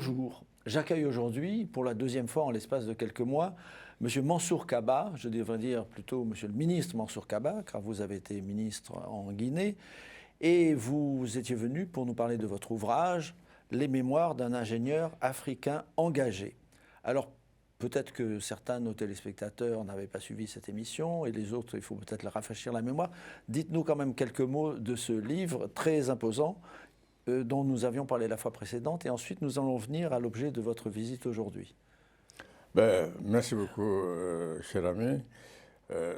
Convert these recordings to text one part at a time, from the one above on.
bonjour. J'accueille aujourd'hui, pour la deuxième fois en l'espace de quelques mois, M. Mansour Kaba, je devrais dire plutôt M. le ministre Mansour Kaba, car vous avez été ministre en Guinée, et vous étiez venu pour nous parler de votre ouvrage, Les mémoires d'un ingénieur africain engagé. Alors, peut-être que certains de nos téléspectateurs n'avaient pas suivi cette émission, et les autres, il faut peut-être leur rafraîchir la mémoire. Dites-nous quand même quelques mots de ce livre très imposant, dont nous avions parlé la fois précédente, et ensuite nous allons venir à l'objet de votre visite aujourd'hui. Merci beaucoup, cher ami.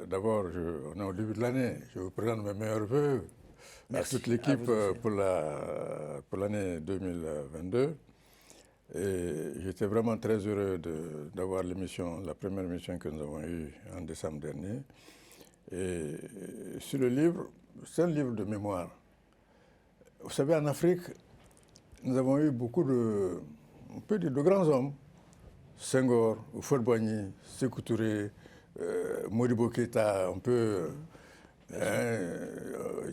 D'abord, on est au début de l'année. Je vous présente mes meilleurs voeux à toute l'équipe pour l'année 2022. Et j'étais vraiment très heureux d'avoir la première émission que nous avons eue en décembre dernier. Et sur le livre, c'est un livre de mémoire. Vous savez, en Afrique, nous avons eu beaucoup on peut dire, de grands hommes. Senghor, Houphouët-Boigny, Sékou Touré, Modibo Keïta,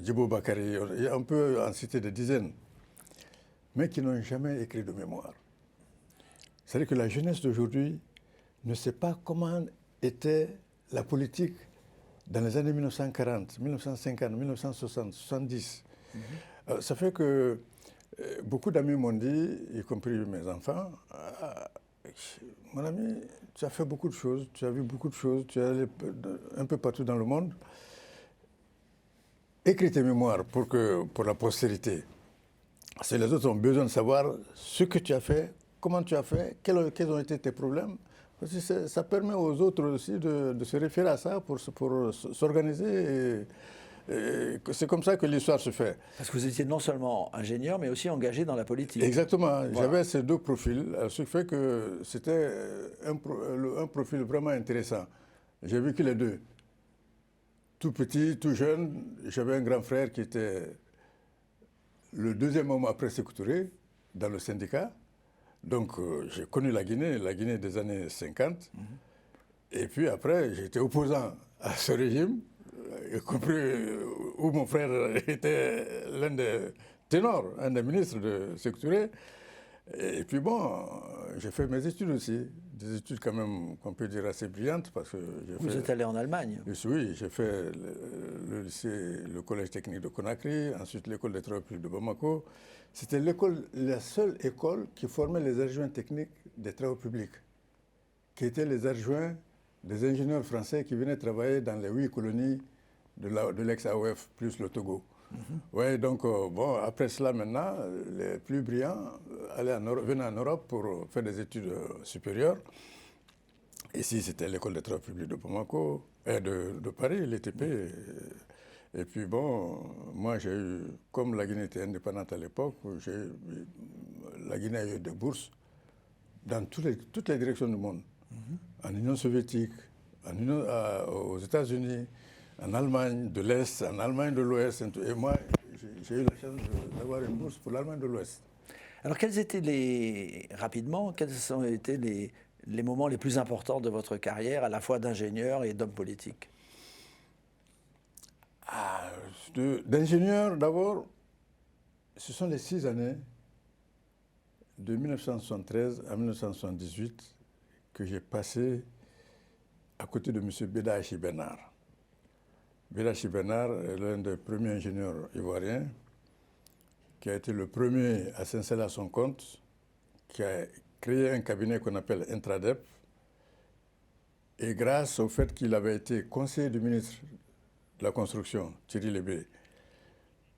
Djibo Bakary, on peut en citer des dizaines, mais qui n'ont jamais écrit de mémoire. C'est-à-dire que la jeunesse d'aujourd'hui ne sait pas comment était la politique dans les années 1940, 1950, 1960, 70. Ça fait que beaucoup d'amis m'ont dit, y compris mes enfants, mon ami, tu as fait beaucoup de choses, tu as vu beaucoup de choses, tu es allé un peu partout dans le monde. Écris tes mémoires pour la postérité. Si les autres ont besoin de savoir ce que tu as fait, comment tu as fait, quels ont été tes problèmes. Parce que ça permet aux autres aussi de se référer à ça pour s'organiser. C'est comme ça que l'histoire se fait. Parce que vous étiez non seulement ingénieur, mais aussi engagé dans la politique. Exactement. Voilà. J'avais ces deux profils, ce qui fait que c'était un profil vraiment intéressant. J'ai vécu les deux. Tout petit, tout jeune, j'avais un grand frère qui était le deuxième homme après Sékou Touré dans le syndicat. Donc j'ai connu la Guinée des années 50. Et puis après, j'étais opposant à ce régime, y compris où mon frère était l'un des ténors, un des ministres de Sékou Touré. Et puis bon, j'ai fait mes études aussi, des études quand même qu'on peut dire assez brillantes parce que Vous êtes allé en Allemagne? Oui, j'ai fait le lycée, le collège technique de Conakry, ensuite l'école des travaux publics de Bamako. C'était la seule école qui formait les adjoints techniques des travaux publics, qui étaient les adjoints des ingénieurs français qui venaient travailler dans les 8 colonies de l'ex-AOF, plus le Togo. Ouais, donc, bon, après cela, maintenant, les plus brillants venaient en Europe pour faire des études supérieures. Ici, c'était l'école des travaux publics de Bamako, de Paris, l'ETP. Et puis, bon, moi, j'ai eu, comme la Guinée était indépendante à l'époque, la Guinée a eu des bourses dans toutes les directions du monde. En Union soviétique, aux États-Unis, en Allemagne de l'Est, en Allemagne de l'Ouest. Et moi, j'ai eu la chance d'avoir une bourse pour l'Allemagne de l'Ouest. Alors, quels ont été les moments les plus importants de votre carrière, à la fois d'ingénieur et d'homme politique? D'ingénieur, d'abord, ce sont les 6 années de 1973 à 1978 que j'ai passé à côté de M. Bédachi Bernard. Bédachi Bernard est l'un des premiers ingénieurs ivoiriens qui a été le premier à s'installer à son compte, qui a créé un cabinet qu'on appelle Intradep. Et grâce au fait qu'il avait été conseiller du ministre de la Construction, Thierry Lébé,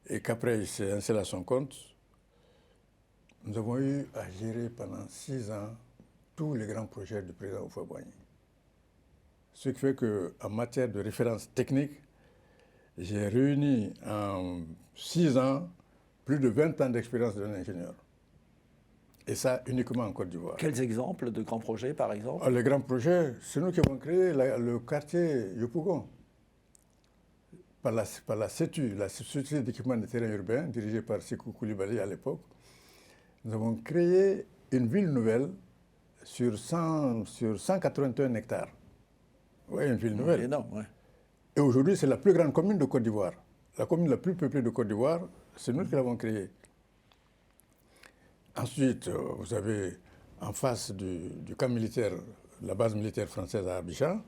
et qu'après il s'est installé à son compte, nous avons eu à gérer pendant 6 ans tous les grands projets du président Houphouët-Boigny. Ce qui fait qu'en matière de référence technique, j'ai réuni en 6 ans plus de 20 ans d'expérience d'un ingénieur. Et ça uniquement en Côte d'Ivoire. Quels exemples de grands projets, par exemple? Les grands projets, c'est nous qui avons créé le quartier Yopougon. Par la CETU, la Société d'équipement des terrains urbains, dirigée par Sékou Koulibaly à l'époque. Nous avons créé une ville nouvelle sur 181 hectares. Oui, une ville nouvelle. Énorme, ouais. Et aujourd'hui, c'est la plus grande commune de Côte d'Ivoire. La commune la plus peuplée de Côte d'Ivoire, c'est nous qui l'avons créée. Ensuite, vous avez en face du camp militaire, la base militaire française à Abidjan,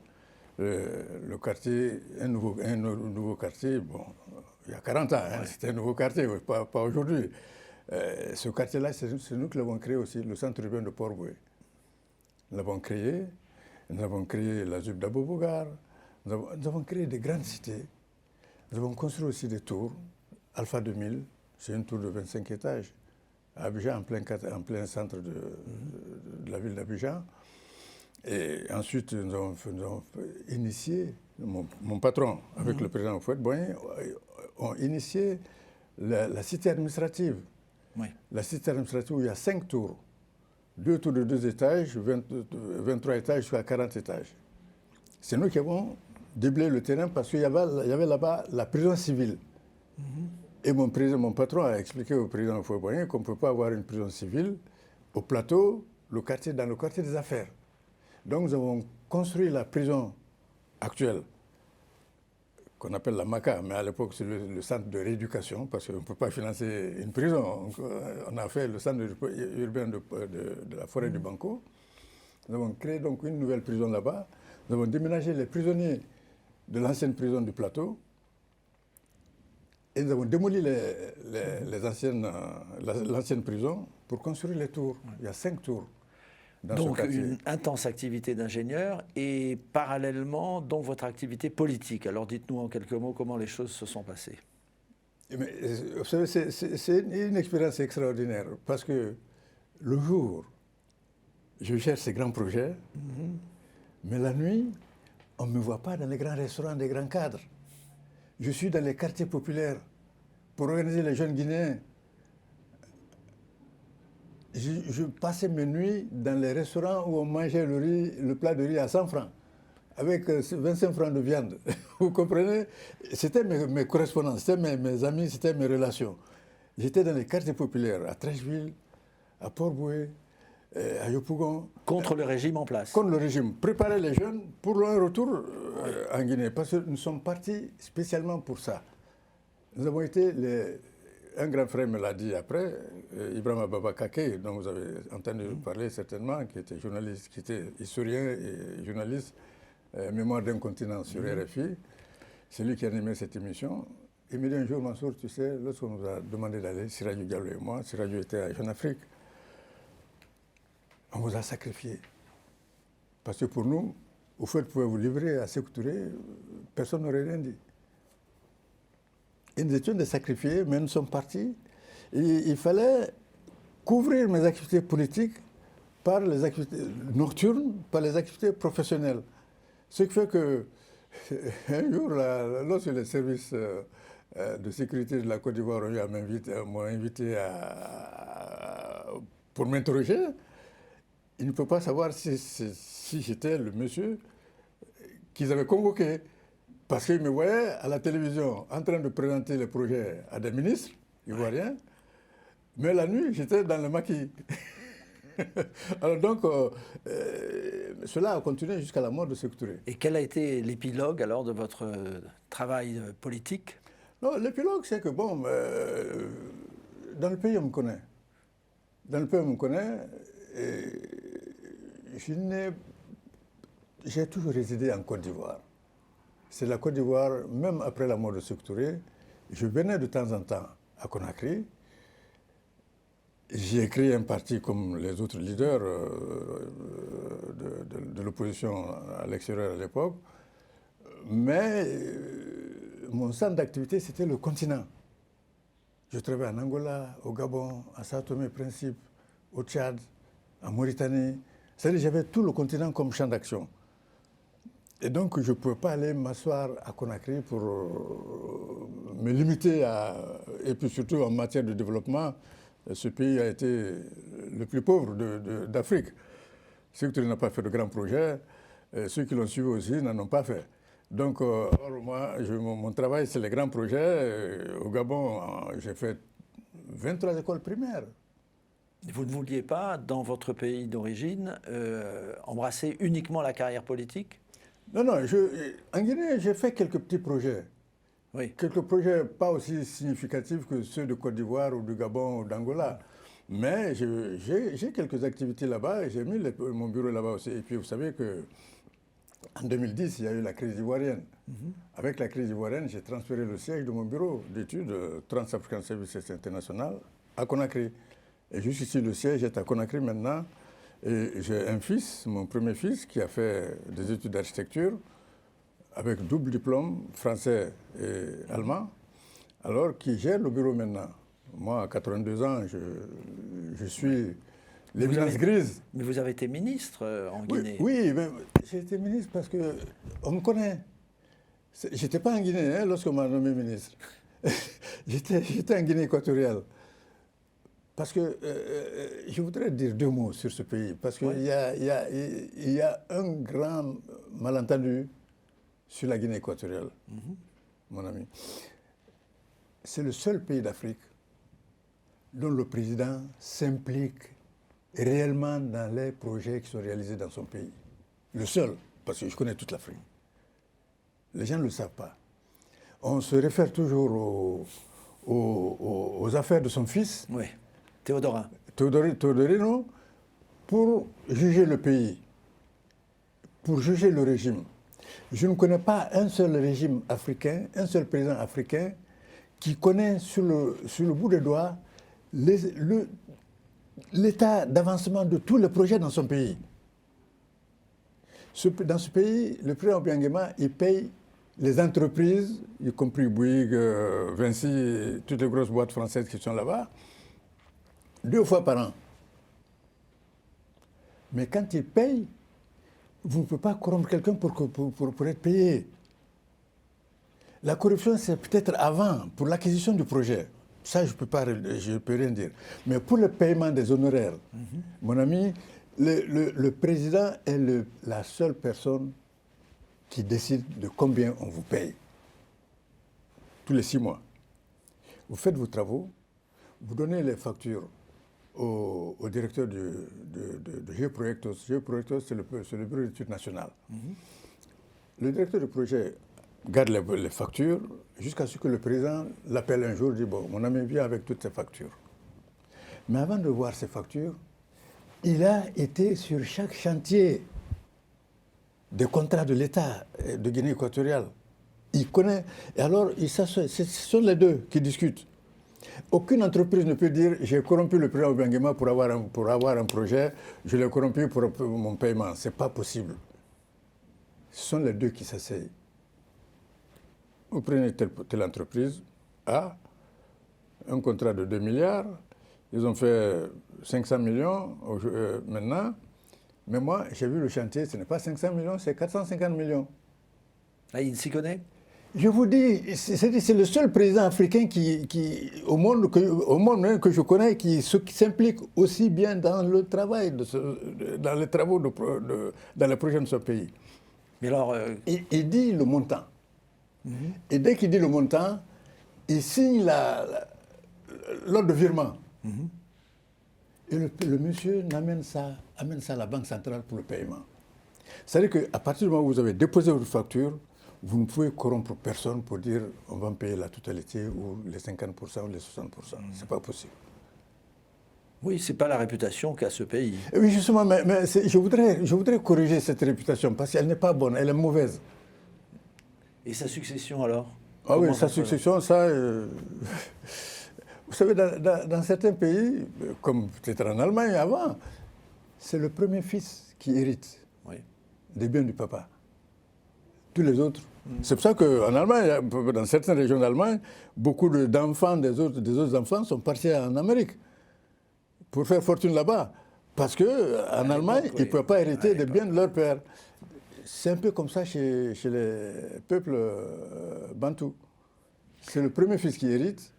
le quartier, un nouveau quartier, bon, il y a 40 ans, hein, c'était un nouveau quartier, pas aujourd'hui. Ce quartier-là, c'est nous qui l'avons créé aussi, le centre urbain de Port-Boué. Nous l'avons créé, la ZUB d'Abou-Bougar, nous avons créé des grandes cités, nous avons construit aussi des tours, Alpha 2000, c'est une tour de 25 étages, à Abidjan, en plein centre de la ville d'Abidjan. Et ensuite, nous avons initié, mon patron, avec le président Houphouët-Boigny, ont initié la cité administrative. Oui. La cité administrative où il y a 5 tours. 2 tours de 2 étages, 23 étages jusqu'à 40 étages. C'est nous qui avons déblayé le terrain parce qu'il y avait là-bas la prison civile. Et mon patron a expliqué au président Houphouët-Boigny qu'on ne peut pas avoir une prison civile au plateau, dans le quartier des affaires. Donc nous avons construit la prison actuelle, qu'on appelle la MACA, mais à l'époque c'est le centre de rééducation, parce qu'on ne peut pas financer une prison. On a fait le centre urbain de la forêt du Banco. Nous avons créé donc une nouvelle prison là-bas. Nous avons déménagé les prisonniers de l'ancienne prison du plateau. Et nous avons démoli l'ancienne prison pour construire les tours. Il y a 5 tours. Donc une intense activité d'ingénieur et parallèlement donc votre activité politique. Alors dites-nous en quelques mots comment les choses se sont passées. Mais, vous savez, c'est une expérience extraordinaire parce que le jour, je cherche ces grands projets, mais la nuit, on ne me voit pas dans les grands restaurants des grands cadres. Je suis dans les quartiers populaires pour organiser les jeunes Guinéens. Je passais mes nuits dans les restaurants où on mangeait le plat de riz à 100 francs, avec 25 francs de viande. Vous comprenez? C'était mes correspondants, c'était mes amis, c'était mes relations. J'étais dans les quartiers populaires, à Trècheville, à Port-Boué, à Yopougon. Contre le régime en place? Contre le régime. Préparer les jeunes pour leur retour en Guinée, parce que nous sommes partis spécialement pour ça. Nous avons été un grand frère me l'a dit après, Ibrahima Baba Kake, dont vous avez entendu parler certainement, qui était journaliste, qui était historien et journaliste, Mémoire d'un continent sur RFI. C'est lui qui a animé cette émission. Il me dit un jour, Mansour, tu sais, lorsqu'on nous a demandé d'aller, Siraju Diallo et moi, Siraju était à Jeune Afrique, on vous a sacrifié. Parce que pour nous, au fait, vous pouvez vous livrer à Sékou Touré, personne n'aurait rien dit. Et nous étions des sacrifiés, mais nous sommes partis. Et il fallait couvrir mes activités politiques par les activités nocturnes, par les activités professionnelles. Ce qui fait que, un jour, lorsque les services de sécurité de la Côte d'Ivoire m'ont invité pour m'interroger, ils ne peuvent pas savoir si j'étais le monsieur qu'ils avaient convoqué. Parce qu'ils me voyaient à la télévision en train de présenter les projets à des ministres ivoiriens, mais la nuit, j'étais dans le maquis. Alors donc, cela a continué jusqu'à la mort de Sékou Touré. Et quel a été l'épilogue alors de votre travail politique? Non, l'épilogue, c'est que bon, dans le pays, on me connaît. Dans le pays, on me connaît. J'ai toujours résidé en Côte d'Ivoire. C'est la Côte d'Ivoire, même après la mort de Sékou Touré, je venais de temps en temps à Conakry. J'ai créé un parti comme les autres leaders de l'opposition à l'extérieur à l'époque. Mais mon centre d'activité, c'était le continent. Je travaillais en Angola, au Gabon, à Sao Tomé-Principe, au Tchad, en Mauritanie. C'est-à-dire j'avais tout le continent comme champ d'action. Et donc, je ne pouvais pas aller m'asseoir à Conakry pour me limiter à... Et puis surtout, en matière de développement, ce pays a été le plus pauvre d'Afrique. Ceux qui n'ont pas fait de grands projets, ceux qui l'ont suivi aussi n'en ont pas fait. Donc, moi, mon travail, c'est les grands projets. Au Gabon, j'ai fait 23 écoles primaires. Vous ne vouliez pas, dans votre pays d'origine, embrasser uniquement la carrière politique? Non, en Guinée, j'ai fait quelques petits projets. Oui. Quelques projets pas aussi significatifs que ceux de Côte d'Ivoire ou du Gabon ou d'Angola. Mais j'ai quelques activités là-bas et j'ai mis mon bureau là-bas aussi. Et puis vous savez qu'en 2010, il y a eu la crise ivoirienne. Avec la crise ivoirienne, j'ai transféré le siège de mon bureau d'études Trans-African Services International à Conakry. Et jusqu'ici, le siège est à Conakry maintenant. Et j'ai un fils, mon premier fils, qui a fait des études d'architecture avec double diplôme, français et allemand, alors qui gère le bureau maintenant. Moi, à 82 ans, je suis l'éminence grise. Mais vous avez été ministre en Oui, Guinée. oui, j'ai été ministre parce qu'on me connaît. Je n'étais pas en Guinée lorsqu'on m'a nommé ministre. J'étais en Guinée équatoriale. Parce que je voudrais dire deux mots sur ce pays. Parce qu'il y a un grand malentendu sur la Guinée équatoriale, mon ami. C'est le seul pays d'Afrique dont le président s'implique réellement dans les projets qui sont réalisés dans son pays. Le seul, parce que je connais toute l'Afrique. Les gens ne le savent pas. On se réfère toujours aux affaires de son fils. Oui, Théodorin. Teodorino, pour juger le pays, pour juger le régime. Je ne connais pas un seul régime africain, un seul président africain qui connaît sur le bout des doigts l'état d'avancement de tous les projets dans son pays. Dans ce pays, le président Obiang Nguema, il paye les entreprises, y compris Bouygues, Vinci, toutes les grosses boîtes françaises qui sont là-bas, 2 fois par an. Mais quand il paye, vous ne pouvez pas corrompre quelqu'un pour être payé. La corruption, c'est peut-être avant, pour l'acquisition du projet. Ça, je ne peux rien dire. Mais pour le paiement des honoraires, mon ami, le président est la seule personne qui décide de combien on vous paye. Tous les 6 mois. Vous faites vos travaux, vous donnez les factures au directeur de Géoprojectos. Géoprojectos, c'est le bureau d'études nationales. Le directeur du projet garde les factures jusqu'à ce que le président l'appelle un jour et dit « Bon, mon ami, viens avec toutes ces factures. » Mais avant de voir ces factures, il a été sur chaque chantier des contrats de l'État de Guinée équatoriale. Il connaît. Et alors, ce sont les deux qui discutent. Aucune entreprise ne peut dire « J'ai corrompu le président Obiang Nguema pour avoir un projet, je l'ai corrompu pour mon paiement. » Ce n'est pas possible. Ce sont les deux qui s'asseyent. Vous prenez telle entreprise, A, un contrat de 2 milliards, ils ont fait 500 millions maintenant, mais moi, j'ai vu le chantier, ce n'est pas 500 millions, c'est 450 millions. Ah, il s'y connaît? Je vous dis, c'est le seul président africain au monde que je connais qui s'implique aussi bien dans le travail, dans les travaux, dans les projets de ce pays. Mais alors, il dit le montant. Et dès qu'il dit le montant, il signe l'ordre de virement. Et le monsieur amène ça à la Banque centrale pour le paiement. C'est-à-dire qu'à partir du moment où vous avez déposé votre facture, vous ne pouvez corrompre personne pour dire on va me payer la totalité ou les 50% ou les 60%. Ce n'est pas possible. oui, ce n'est pas la réputation qu'a ce pays. Et oui, justement, mais je voudrais corriger cette réputation parce qu'elle n'est pas bonne, elle est mauvaise. Et sa succession alors? Ah oui, sa succession, ça... Vous savez, dans certains pays, comme peut-être en Allemagne avant, c'est le premier fils qui hérite des biens du papa. Tous les autres. C'est pour ça qu'en Allemagne, dans certaines régions d'Allemagne, beaucoup d'enfants des autres enfants sont partis en Amérique pour faire fortune là-bas. Parce qu'en Allemagne, ils ne peuvent pas hériter des biens de leur père. C'est un peu comme ça chez les peuples bantous. C'est le premier fils qui hérite.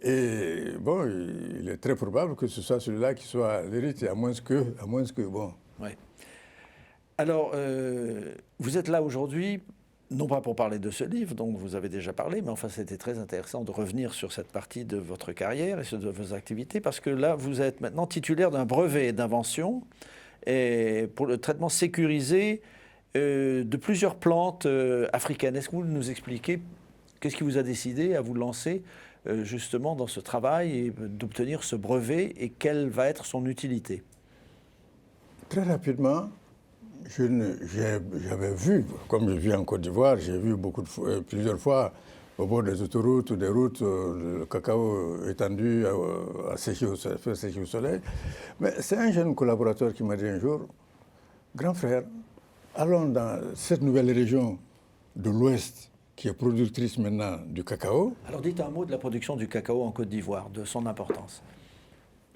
Et bon, il est très probable que ce soit celui-là qui soit l'héritier, à moins que bon. Oui. Alors, vous êtes là aujourd'hui, non pas pour parler de ce livre dont vous avez déjà parlé, mais enfin, c'était très intéressant de revenir sur cette partie de votre carrière et de vos activités, parce que là, vous êtes maintenant titulaire d'un brevet d'invention pour le traitement sécurisé de plusieurs plantes africaines. Est-ce que vous nous expliquez qu'est-ce qui vous a décidé à vous lancer justement dans ce travail et d'obtenir ce brevet et quelle va être son utilité? Très rapidement, j'avais vu, comme je vis en Côte d'Ivoire, j'ai vu plusieurs fois au bord des autoroutes ou des routes, le cacao étendu à sécher faire sécher au soleil. Mais c'est un jeune collaborateur qui m'a dit un jour, grand frère, allons dans cette nouvelle région de l'Ouest qui est productrice maintenant du cacao. Alors dites un mot de la production du cacao en Côte d'Ivoire, de son importance.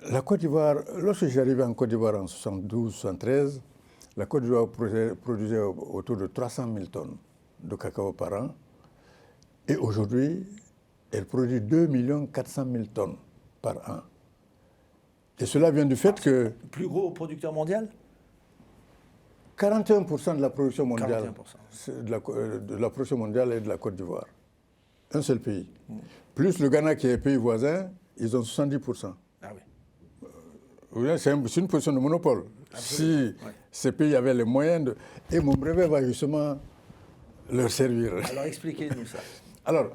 La Côte d'Ivoire, lorsque j'arrivais en Côte d'Ivoire en 72-73, la Côte d'Ivoire produisait autour de 300 000 tonnes de cacao par an. Et aujourd'hui, elle produit 2 400 000 tonnes par an. Et cela vient du fait que... Le plus gros producteur mondial? 41% de la production mondiale, 41%. de la production mondiale est de la Côte d'Ivoire. Un seul pays. Plus le Ghana qui est pays voisin, ils ont 70%. Ah oui. C'est une position de monopole. Absolument. Si ces pays avaient les moyens de... Et mon brevet va justement leur servir. Alors expliquez-nous ça. Alors,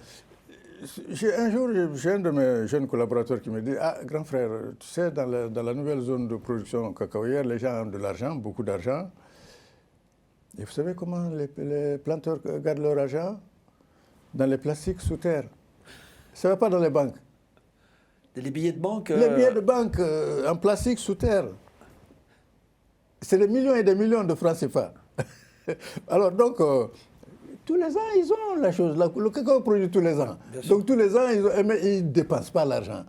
un jour, j'ai un de mes jeunes collaborateurs qui me dit « Ah, grand frère, tu sais, dans la nouvelle zone de production cacaoyère, les gens ont de l'argent, beaucoup d'argent. Et vous savez comment les planteurs gardent leur argent? Dans les plastiques sous terre. Ça ne va pas dans les banques. Les billets de banque? Les billets de banque en plastique sous terre. C'est des millions et des millions de francs CFA. Alors donc, tous les ans, ils ont la chose. Le cacao produit tous les ans. Donc tous les ans, ils ne dépensent pas l'argent.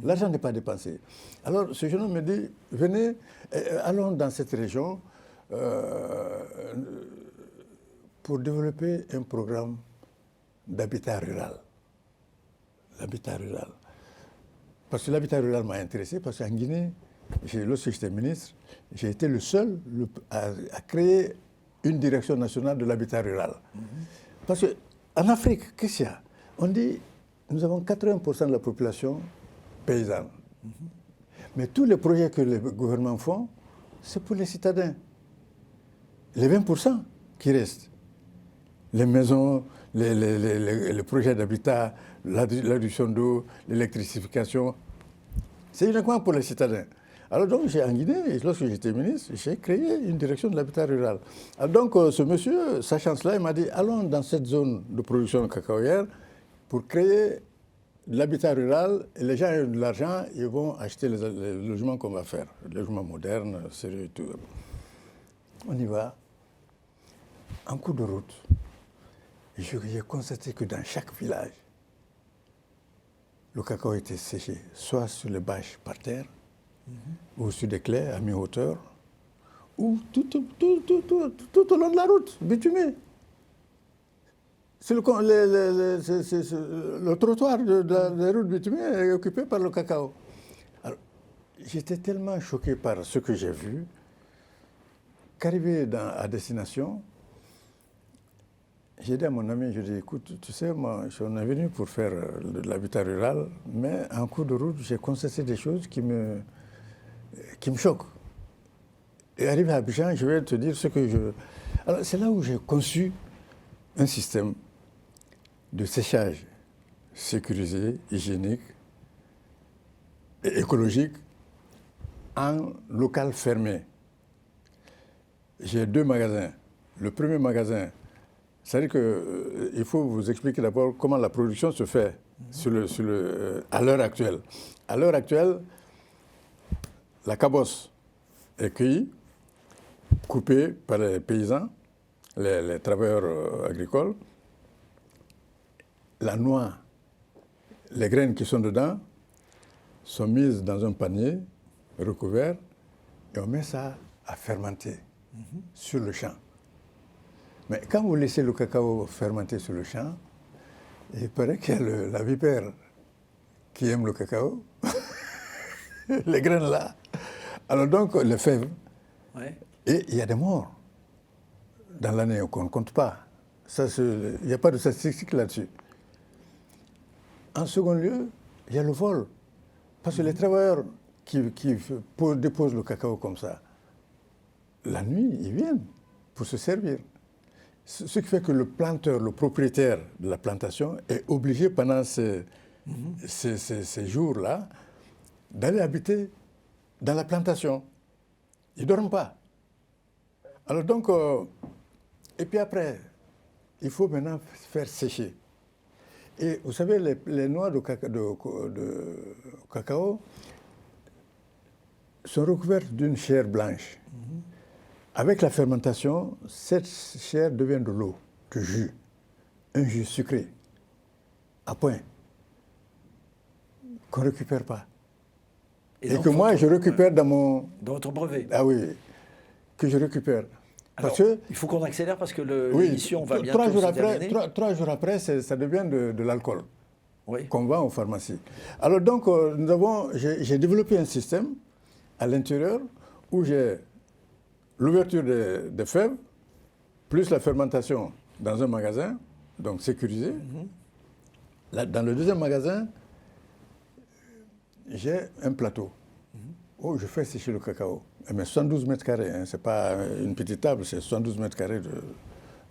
L'argent n'est pas dépensé. Alors ce jeune homme me dit, venez, allons dans cette région pour développer un programme d'habitat rural. L'habitat rural. Parce que l'habitat rural m'a intéressé, parce qu'en Guinée, lorsque j'étais ministre, j'ai été le seul à créer une direction nationale de l'habitat rural. Parce qu'en Afrique, qu'est-ce qu'il y a? On dit, nous avons 80% de la population paysanne. Mais tous les projets que les gouvernements font, c'est pour les citadins. Les 20% qui restent, les maisons, les projets d'habitat, l'adduction d'eau, l'électrification, c'est uniquement pour les citadins. Alors donc, en Guinée, lorsque j'étais ministre, j'ai créé une direction de l'habitat rural. Alors donc, ce monsieur, sachant cela, il m'a dit, allons dans cette zone de production cacaoyère pour créer de l'habitat rural. Et les gens ont de l'argent, ils vont acheter les logements qu'on va faire, les logements modernes, sérieux et tout. On y va. En cours de route, j'ai constaté que dans chaque village, le cacao était séché, soit sur les bâches par terre, ou sur des claies à mi-hauteur, ou tout au long de la route, bitumé. Le trottoir de la route bitumée est occupé par le cacao. Alors, j'étais tellement choqué par ce que j'ai vu qu'arrivé à destination, j'ai dit à mon ami, je dis, écoute, tu sais, moi, je suis venu pour faire de l'habitat rural, mais en cours de route, j'ai constaté des choses qui me choquent. Et arrivé à Abidjan, je vais te dire ce que je... Alors, c'est là où j'ai conçu un système de séchage sécurisé, hygiénique et écologique en local fermé. J'ai 2 magasins. Le premier magasin, c'est-à-dire qu'il faut vous expliquer d'abord comment la production se fait à l'heure actuelle. À l'heure actuelle, la cabosse est cueillie, coupée par les paysans, les travailleurs agricoles. La noix, les graines qui sont dedans, sont mises dans un panier recouvert et on met ça à fermenter sur le champ. Mais quand vous laissez le cacao fermenter sur le champ, il paraît qu'il y a la vipère qui aime le cacao, les graines là. Alors donc, les fèves, et il y a des morts dans l'année qu'on ne compte pas. Il n'y a pas de statistique là-dessus. En second lieu, il y a le vol. Parce que les travailleurs qui déposent le cacao comme ça, la nuit, ils viennent pour se servir. Ce qui fait que le planteur, le propriétaire de la plantation est obligé pendant ces ces jours-là, d'aller habiter dans la plantation. Ils ne dorment pas. Alors donc, et puis après, il faut maintenant faire sécher. Et vous savez, les noix de cacao sont recouvertes d'une chair blanche. Avec la fermentation, cette chair devient de l'eau, du jus, un jus sucré, à point, qu'on ne récupère pas. Et que moi, je récupère dans votre brevet. Ah oui, que je récupère. Alors, il faut qu'on accélère parce que l'émission va bientôt se terminer. 3 jours après, ça devient de l'alcool qu'on vend aux pharmacies. Alors donc, j'ai développé un système à l'intérieur où j'ai l'ouverture des fèves, plus la fermentation dans un magasin, donc sécurisé. Là, dans le deuxième magasin, j'ai un plateau où je fais sécher le cacao. Mais 72 mètres carrés, hein, ce n'est pas une petite table, c'est 72 mètres carrés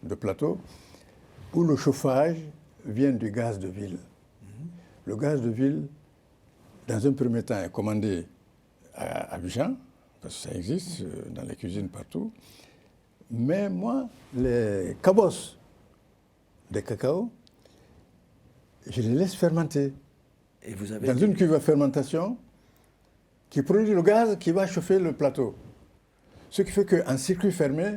de plateau, où le chauffage vient du gaz de ville. Le gaz de ville, dans un premier temps, est commandé à Abidjan, parce que ça existe dans les cuisines partout. Mais moi, les cabosses de cacao, je les laisse fermenter. Et vous avez dans une cuve à fermentation qui produit le gaz qui va chauffer le plateau. Ce qui fait qu'en circuit fermé,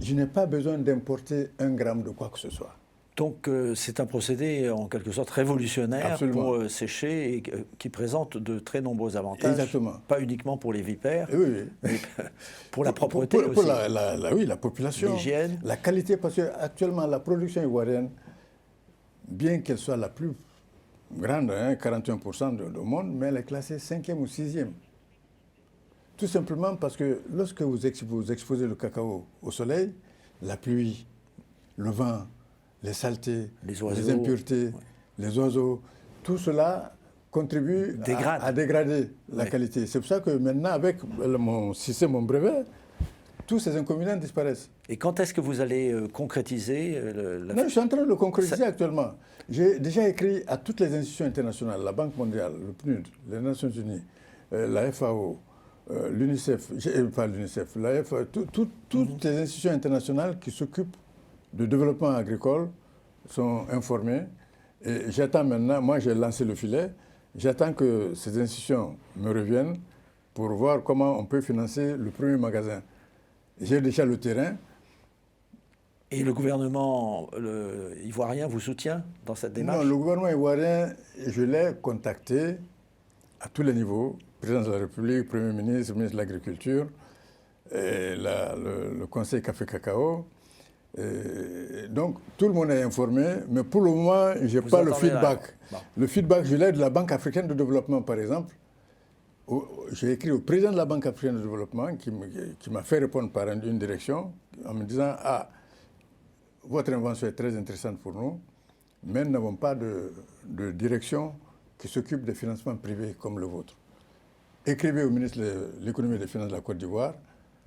je n'ai pas besoin d'importer 1 gramme de quoi que ce soit. Donc c'est un procédé en quelque sorte révolutionnaire. Absolument. Pour sécher et qui présente de très nombreux avantages. Exactement. Pas uniquement pour les vipères, oui. mais pour la propreté pour aussi. La population. L'hygiène. La qualité, parce qu'actuellement la production ivoirienne, bien qu'elle soit la plus grande, hein, 41% du monde, mais elle est classée 5e ou 6e. Tout simplement parce que lorsque vous exposez le cacao au soleil, la pluie, le vent, les saletés, les impuretés, les oiseaux, tout cela contribue à dégrader la qualité. C'est pour ça que maintenant, avec mon système, mon brevet, tous ces inconvénients disparaissent. Et quand est-ce que vous allez concrétiser Non, je suis en train de le concrétiser actuellement. J'ai déjà écrit à toutes les institutions internationales, la Banque mondiale, le PNUD, les Nations Unies, la FAO, l'UNICEF, pas l'UNICEF, la FAO, toutes les institutions internationales qui s'occupent de développement agricole sont informées. Et j'attends maintenant, moi j'ai lancé le filet, j'attends que ces institutions me reviennent pour voir comment on peut financer le premier magasin. J'ai déjà le terrain. Et le gouvernement ivoirien vous soutient dans cette démarche? Non, le gouvernement ivoirien, je l'ai contacté à tous les niveaux, président de la République, Premier ministre, ministre de l'Agriculture, le Conseil Café-Cacao. Donc, tout le monde est informé, mais pour le moment, je n'ai pas le feedback. Bon. Le feedback, je l'ai de la Banque africaine de développement, par exemple. J'ai écrit au président de la Banque africaine de développement qui m'a fait répondre par une direction en me disant « Ah, votre invention est très intéressante pour nous, mais nous n'avons pas de direction qui s'occupe des financements privés comme le vôtre. Écrivez au ministre de l'économie et des finances de la Côte d'Ivoire,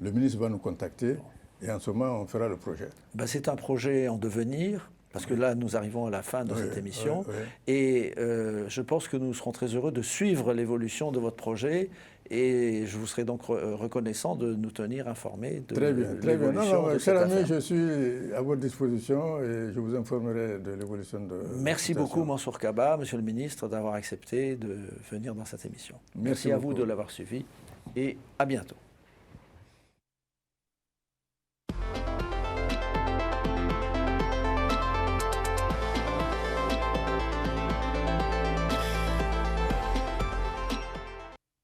le ministre va nous contacter et en ce moment, on fera le projet. » C'est un projet en devenir, parce que là, nous arrivons à la fin de cette émission. Et je pense que nous serons très heureux de suivre l'évolution de votre projet. Et je vous serai donc reconnaissant de nous tenir informés de l'évolution de cette affaire. Cher ami, je suis à votre disposition et je vous informerai de l'évolution de Merci beaucoup, Mansour Kaba, Monsieur le Ministre, d'avoir accepté de venir dans cette émission. Merci à vous de l'avoir suivi et à bientôt.